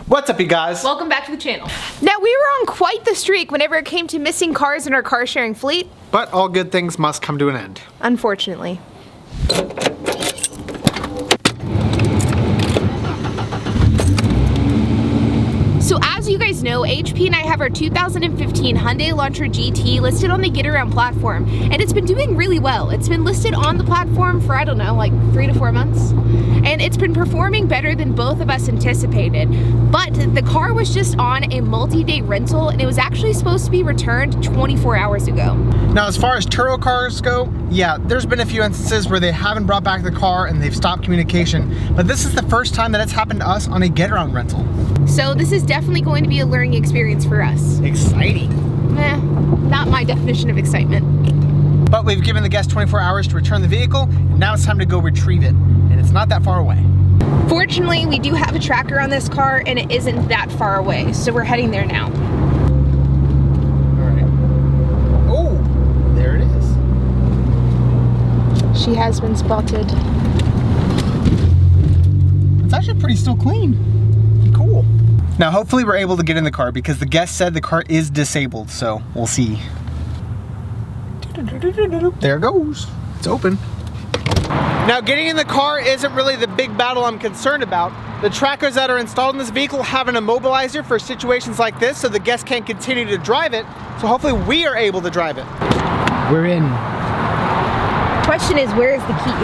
What's up, you guys? Welcome back to the channel. Now, we were on quite the streak whenever it came to missing cars in our car sharing fleet. But all good things must come to an end. Unfortunately. So as you guys know, HP and I have our 2015 Hyundai Elantra GT listed on the Getaround platform, and it's been doing really well. It's been listed on the platform for, I don't know, like 3 to 4 months, and it's been performing better than both of us anticipated. But the car was just on a multi-day rental, and it was actually supposed to be returned 24 hours ago. Now, as far as Turo cars go, yeah, there's been a few instances where they haven't brought back the car and they've stopped communication, but this is the first time that it's happened to us on a Getaround rental. So this is definitely going to be a learning experience for us. Exciting. Not my definition of excitement. But we've given the guest 24 hours to return the vehicle, and now it's time to go retrieve it. And it's not that far away. Fortunately, we do have a tracker on this car, and it isn't that far away, so we're heading there now. Alright. Oh, there it is. She has been spotted. It's actually pretty still clean. Cool. Now, hopefully we're able to get in the car because the guest said the car is disabled, so we'll see. There it goes. It's open. Now, getting in the car isn't really the big battle I'm concerned about. The trackers that are installed in this vehicle have an immobilizer for situations like this, so the guest can't continue to drive it. So hopefully we are able to drive it. We're in. Question is, where is the key?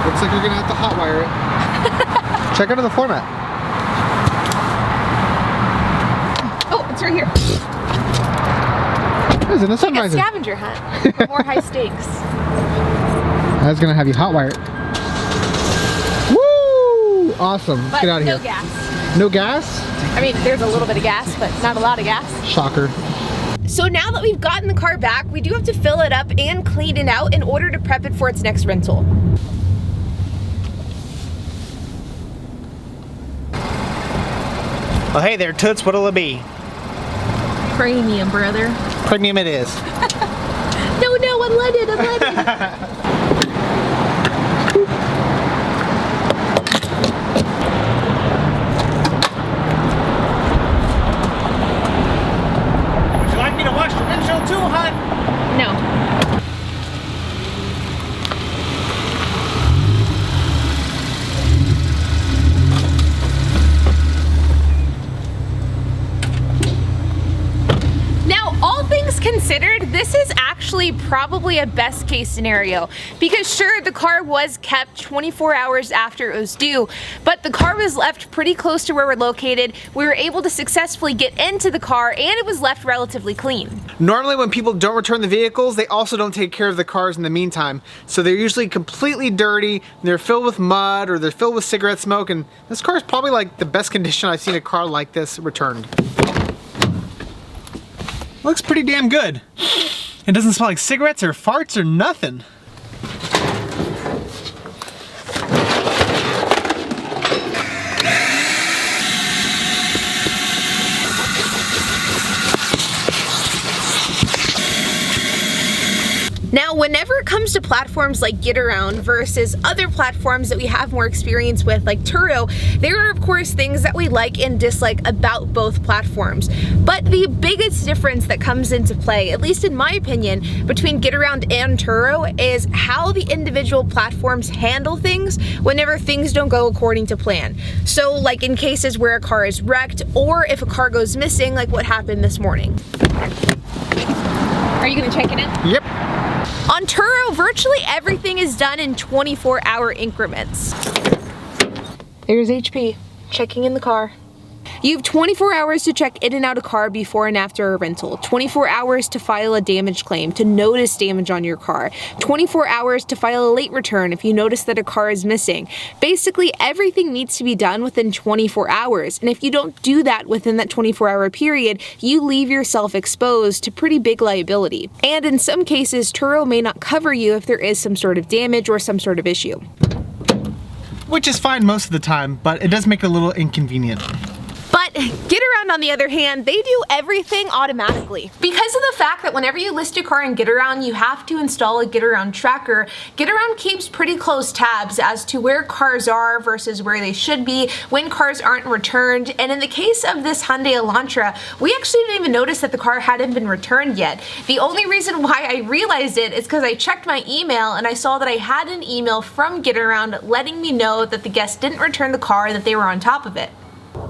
Looks like you're gonna have to hotwire it. Check under the floor mat. Oh, it's right here. What is it? A Like a sunriser. scavenger hunt. More high stakes. I was gonna have you hotwire it. Woo! Awesome. Let's But get out of no here. gas. No gas? I mean, there's a little bit of gas, but not a lot of gas. Shocker. So now that we've gotten the car back, we do have to fill it up and clean it out in order to prep it for its next rental. Well, hey there, Toots. What'll it be? Premium, brother. Premium it is. No, unleaded. Would you like me to wash your windshield too, hon? No. Now, all things considered, this is actually probably a best case scenario because sure, the car was kept 24 hours after it was due, but the car was left pretty close to where we're located. We were able to successfully get into the car and it was left relatively clean. Normally when people don't return the vehicles, they also don't take care of the cars in the meantime. So they're usually completely dirty, they're filled with mud, or they're filled with cigarette smoke, and this car is probably like the best condition I've seen a car like this returned. Looks pretty damn good. It doesn't smell like cigarettes or farts or nothing. Now, whenever it comes to platforms like Getaround versus other platforms that we have more experience with, like Turo, there are of course things that we like and dislike about both platforms. But the biggest difference that comes into play, at least in my opinion, between Getaround and Turo is how the individual platforms handle things whenever things don't go according to plan. So like in cases where a car is wrecked or if a car goes missing, like what happened this morning. Are you gonna check it in? Yep. On Turo, virtually everything is done in 24-hour increments. There's HP, checking in the car. You have 24 hours to check in and out a car before and after a rental, 24 hours to file a damage claim, to notice damage on your car, 24 hours to file a late return if you notice that a car is missing. Basically, everything needs to be done within 24 hours, and if you don't do that within that 24-hour period, you leave yourself exposed to pretty big liability. And in some cases, Turo may not cover you if there is some sort of damage or some sort of issue. Which is fine most of the time, but it does make it a little inconvenient. But Getaround, on the other hand, they do everything automatically. Because of the fact that whenever you list a car in Getaround, you have to install a Getaround tracker, Getaround keeps pretty close tabs as to where cars are versus where they should be, when cars aren't returned, and in the case of this Hyundai Elantra, we actually didn't even notice that the car hadn't been returned yet. The only reason why I realized it is because I checked my email and I saw that I had an email from Getaround letting me know that the guest didn't return the car, that they were on top of it.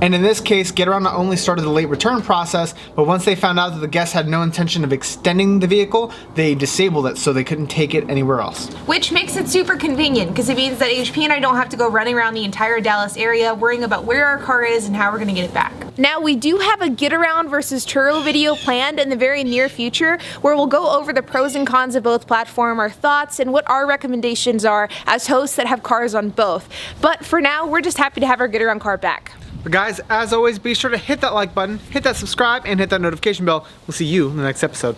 And in this case, Getaround not only started the late return process, but once they found out that the guest had no intention of extending the vehicle, they disabled it so they couldn't take it anywhere else. Which makes it super convenient because it means that HP and I don't have to go running around the entire Dallas area worrying about where our car is and how we're gonna get it back. Now, we do have a Getaround versus Turo video planned in the very near future where we'll go over the pros and cons of both platforms, our thoughts, and what our recommendations are as hosts that have cars on both. But for now, we're just happy to have our Getaround car back. But guys, as always, be sure to hit that like button, hit that subscribe, and hit that notification bell. We'll see you in the next episode.